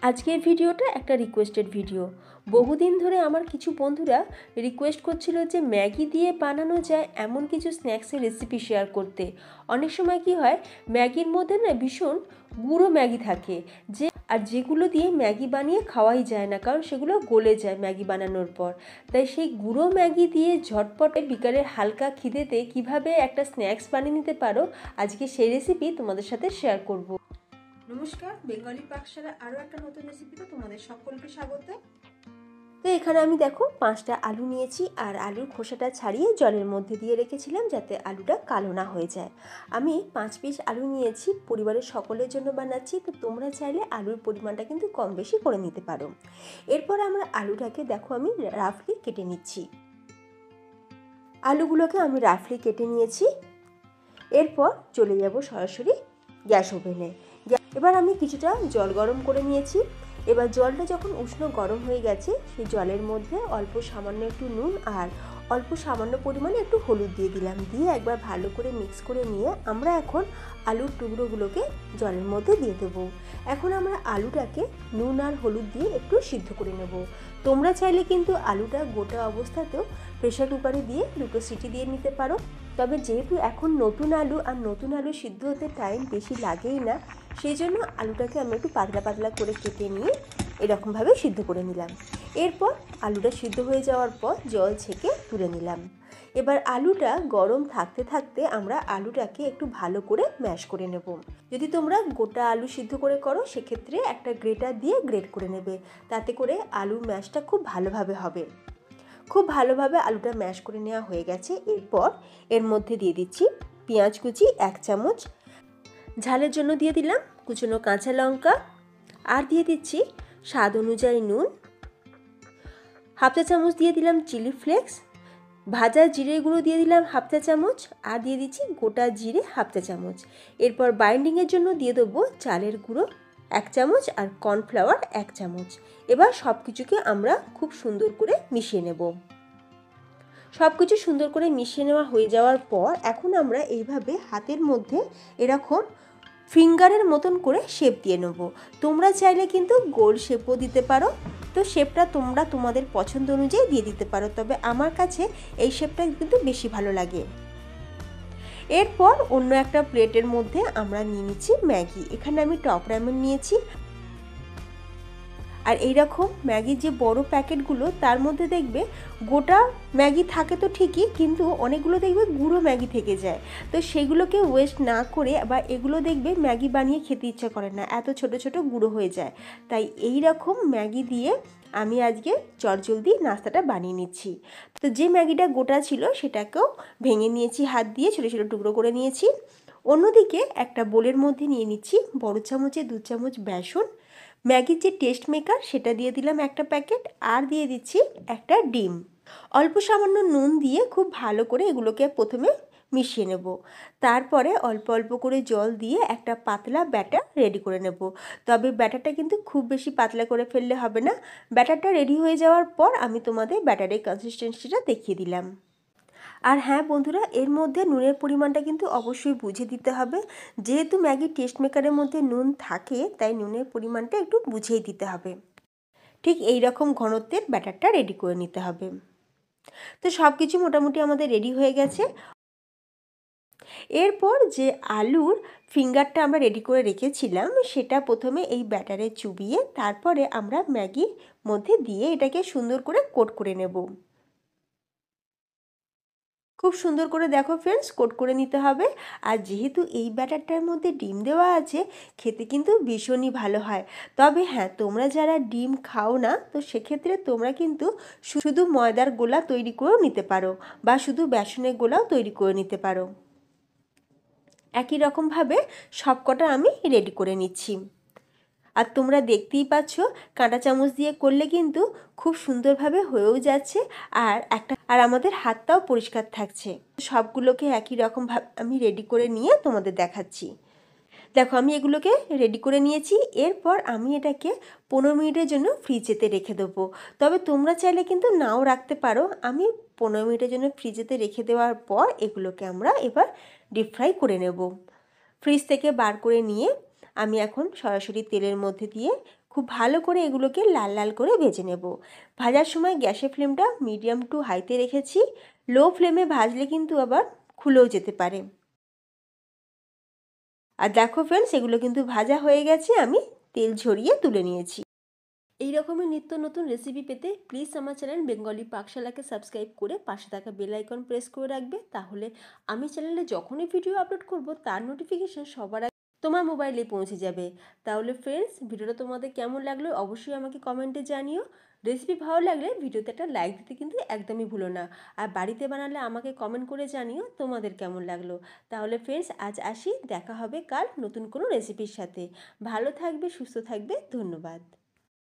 আজকের ভিডিওটা একটা রিকোয়েস্টেড ভিডিও। বহুদিন ধরে আমার কিছু বন্ধুরা রিকোয়েস্ট করছিল যে ম্যাগি দিয়ে বানানো যায় এমন কিছু স্ন্যাক্সের রেসিপি শেয়ার করতে। অনেক সময় কি হয়, ম্যাগির মধ্যে না ভীষণ গুঁড়ো ম্যাগি থাকে যেগুলো দিয়ে ম্যাগি বানিয়ে খাওয়াই যায় না, কারণ সেগুলো গলে যায় ম্যাগি বানানোর পর। তাই সেই গুঁড়ো ম্যাগি দিয়ে ঝটপটে বিকালের হালকা খিদেতে কিভাবে একটা স্ন্যাক্স বানিয়ে নিতে পারো, আজকে সেই রেসিপি তোমাদের সাথে শেয়ার করব। নমস্কার, বেঙ্গলি পাকশালা আরও একটা নতুন রেসিপিতে তোমাদের সকলকে স্বাগত। তো এখানে আমি দেখো 5টা আলু নিয়েছি, আর আলুর খোসাটা ছাড়িয়ে জলের মধ্যে দিয়ে রেখেছিলাম যাতে আলুটা কালো না হয়ে যায়। আমি 5 পিস আলু নিয়েছি, পরিবারের সকলের জন্য বানাচ্ছি, তো তোমরা চাইলে আলুর পরিমাণটা কিন্তু কম বেশি করে নিতে পারো। এরপর আমরা আলুটাকে দেখো আমি রাফলি কেটে নিচ্ছি। আলুগুলোকে আমি রাফলি কেটে নিয়েছি। এরপর চলে যাব সরাসরি গ্যাস ওভেনে। এবার আমি কিছুটা জল গরম করে নিয়েছি। এবার জলটা যখন উষ্ণ গরম হয়ে গেছে, সেই জলের মধ্যে অল্প সামান্য একটু নুন আর অল্প সামান্য পরিমাণে একটু হলুদ দিয়ে দিলাম। দিয়ে একবার ভালো করে মিক্স করে নিয়ে আমরা এখন আলুর টুকরোগুলোকে জলের মধ্যে দিয়ে দেবো। এখন আমরা আলুটাকে নুন আর হলুদ দিয়ে একটু সিদ্ধ করে নেব। তোমরা চাইলে কিন্তু আলুটা গোটা অবস্থাতেও প্রেসার কুকারে দিয়ে 2টো সিটি দিয়ে নিতে পারো। তবে যেহেতু এখন নতুন আলু সিদ্ধ হতে টাইম বেশি লাগেই না, সেই জন্য আলুটাকে আমি একটু পাতলা পাতলা করে কেটে নিয়ে এরকমভাবে সিদ্ধ করে নিলাম। এরপর আলুটা সিদ্ধ হয়ে যাওয়ার পর জল ছেঁকে তুলে নিলাম। এবার আলুটা গরম থাকতে থাকতে আমরা আলুটাকে একটু ভালো করে ম্যাশ করে নেব। যদি তোমরা গোটা আলু সিদ্ধ করে করো, সেক্ষেত্রে একটা গ্রেটার দিয়ে গ্রেট করে নেবে, তাতে করে আলু ম্যাশটা খুব ভালোভাবে হবে। খুব ভালোভাবে আলুটা ম্যাশ করে নেওয়া হয়ে গেছে। এরপর এর মধ্যে দিয়ে দিচ্ছি পেঁয়াজ কুচি 1 চামচ, ঝালের জন্য দিয়ে দিলাম কুচনো কাঁচা লঙ্কা, আর দিয়ে দিচ্ছি স্বাদ অনুযায়ী নুন, 1/2 চা চামচ দিয়ে দিলাম চিলি ফ্লেক্স, ভাজা জিরে গুঁড়ো দিয়ে দিলাম 1/2 চা চামচ, আর দিয়ে দিচ্ছি গোটা জিরে 1/2 চা চামচ। এরপর বাইন্ডিংয়ের জন্য দিয়ে দেবো চালের গুঁড়ো 1 চামচ আর কর্নফ্লাওয়ার 1 চামচ। এবার সব কিছুকে আমরা খুব সুন্দর করে মিশিয়ে নেব। সব কিছু সুন্দর করে মিশিয়ে নেওয়া হয়ে যাওয়ার পর এখন আমরা এইভাবে হাতের মধ্যে এরকম ফিঙ্গারের মতন করে শেপ দিয়ে নেব। তোমরা চাইলে কিন্তু গোল শেপও দিতে পারো, তো শেপটা তোমরা তোমাদের পছন্দ অনুযায়ী দিয়ে দিতে পারো, তবে আমার কাছে এই শেপটা কিন্তু বেশি ভালো লাগে। এরপর অন্য একটা প্লেটের মধ্যে আমরা নিয়ে নিচ্ছি ম্যাগি। এখানে আমি টপ র্যামেন নিয়েছি, আর এইরকম ম্যাগির যে বড় প্যাকেটগুলো, তার মধ্যে দেখবে গোটা ম্যাগি থাকে তো ঠিকই, কিন্তু অনেকগুলো দেখবে গুঁড়ো ম্যাগি থেকে যায়। তো সেগুলোকে ওয়েস্ট না করে, বা এগুলো দেখবে ম্যাগি বানিয়ে খেতে ইচ্ছা করে না, এত ছোট ছোট গুঁড়ো হয়ে যায়। তাই এই রকম ম্যাগি দিয়ে আমি আজকে চটজলদি নাস্তাটা বানিয়ে নিচ্ছি। তো যে ম্যাগিটা গোটা ছিল সেটাকেও ভেঙে নিয়েছি, হাত দিয়ে ছোটো ছোটো টুকরো করে নিয়েছি। অন্যদিকে একটা বোলের মধ্যে নিয়ে নিচ্ছি বড় চামচে 2 চামচ বেসন, ম্যাগির যে টেস্ট মেকার সেটা দিয়ে দিলাম একটা প্যাকেট, আর দিয়ে দিচ্ছি একটা ডিম। অল্প সামান্য নুন দিয়ে খুব ভালো করে এগুলোকে প্রথমে মিশিয়ে নেব। তারপরে অল্প অল্প করে জল দিয়ে একটা পাতলা ব্যাটার রেডি করে নেব। তবে ব্যাটারটা কিন্তু খুব বেশি পাতলা করে ফেললে হবে না। ব্যাটারটা রেডি হয়ে যাওয়ার পর আমি তোমাদের ব্যাটারের কনসিস্টেন্সিটা দেখিয়ে দিলাম। আর হ্যাঁ বন্ধুরা, এর মধ্যে নুনের পরিমাণটা কিন্তু অবশ্যই বুঝে দিতে হবে। যেহেতু ম্যাগি টেস্ট মেকারের মধ্যে নুন থাকে, তাই নুনের পরিমাণটা একটু বুঝেই দিতে হবে। ঠিক এই রকম ঘনত্বের ব্যাটারটা রেডি করে নিতে হবে। তো সব কিছু মোটামুটি আমাদের রেডি হয়ে গেছে। এরপর যে আলুর ফিঙ্গারটা আমরা রেডি করে রেখেছিলাম, সেটা প্রথমে এই ব্যাটারে চুবিয়ে তারপরে আমরা ম্যাগির মধ্যে দিয়ে এটাকে সুন্দর করে কোট করে নেব। খুব সুন্দর করে দেখো ফ্রেন্ডস, কোট করে নিতে হবে। আর যেহেতু এই ব্যাটারটার মধ্যে ডিম দেওয়া আছে, খেতে কিন্তু ভীষণই ভালো হয়। তবে হ্যাঁ, তোমরা যারা ডিম খাও না, তো সেক্ষেত্রে তোমরা কিন্তু শুধু ময়দার গোলা তৈরি করেও নিতে পারো, বা শুধু বেসনের গোলাও তৈরি করে নিতে পারো। একই রকমভাবে সবকটা আমি রেডি করে নিচ্ছি। আর তোমরা দেখতেই পাচ্ছ, কাঁটা চামচ দিয়ে করলে কিন্তু খুব সুন্দরভাবে হয়েও যাচ্ছে, আর আমাদের হাতটাও পরিষ্কার থাকছে। সবগুলোকে একই রকমভাবে আমি রেডি করে নিয়ে তোমাদের দেখাচ্ছি। দেখো আমি এগুলোকে রেডি করে নিয়েছি। এরপর আমি এটাকে 15 মিনিটের জন্য ফ্রিজেতে রেখে দেবো। তবে তোমরা চাইলে কিন্তু নাও রাখতে পারো। আমি 15 মিনিটের জন্য ফ্রিজেতে রেখে দেওয়ার পর এগুলোকে আমরা এবার ডিপ ফ্রাই করে নেব। ফ্রিজ থেকে বার করে নিয়ে আমি এখন সরাসরি তেলের মধ্যে দিয়ে খুব ভালো করে এগুলোকে লাল লাল করে ভেজে নেব। ভাজার সময় গ্যাসের ফ্লেমটা মিডিয়াম টু হাইতে রেখেছি। লো ফ্লেমে ভাজলে কিন্তু আবার খুলেও যেতে পারে। আর দেখো ফ্রেন্ডস, এগুলো কিন্তু ভাজা হয়ে গেছে, আমি তেল ঝরিয়ে তুলে নিয়েছি। এই রকমের নিত্য নতুন রেসিপি পেতে প্লিজ আমার চ্যানেল বেঙ্গলি পাকশালাকে সাবস্ক্রাইব করে পাশে থাকা বেল আইকন প্রেস করে রাখবে। তাহলে আমি চ্যানেলে যখনই ভিডিও আপলোড করব তার নোটিফিকেশন সবার আগে তোমার মোবাইলে পৌঁছে যাবে। তাহলে ফ্রেন্ডস, ভিডিওটা তোমাদের কেমন লাগলো অবশ্যই আমাকে কমেন্টে জানিও। রেসিপি ভালো লাগলে ভিডিওতে একটা লাইক দিতে কিন্তু একদমই ভুলো না। আর বাড়িতে বানালে আমাকে কমেন্ট করে জানিও তোমাদের কেমন লাগলো। তাহলে ফ্রেন্ডস, আজ আসি, দেখা হবে কাল নতুন কোনো রেসিপির সাথে। ভালো থাকবে, সুস্থ থাকবে, ধন্যবাদ।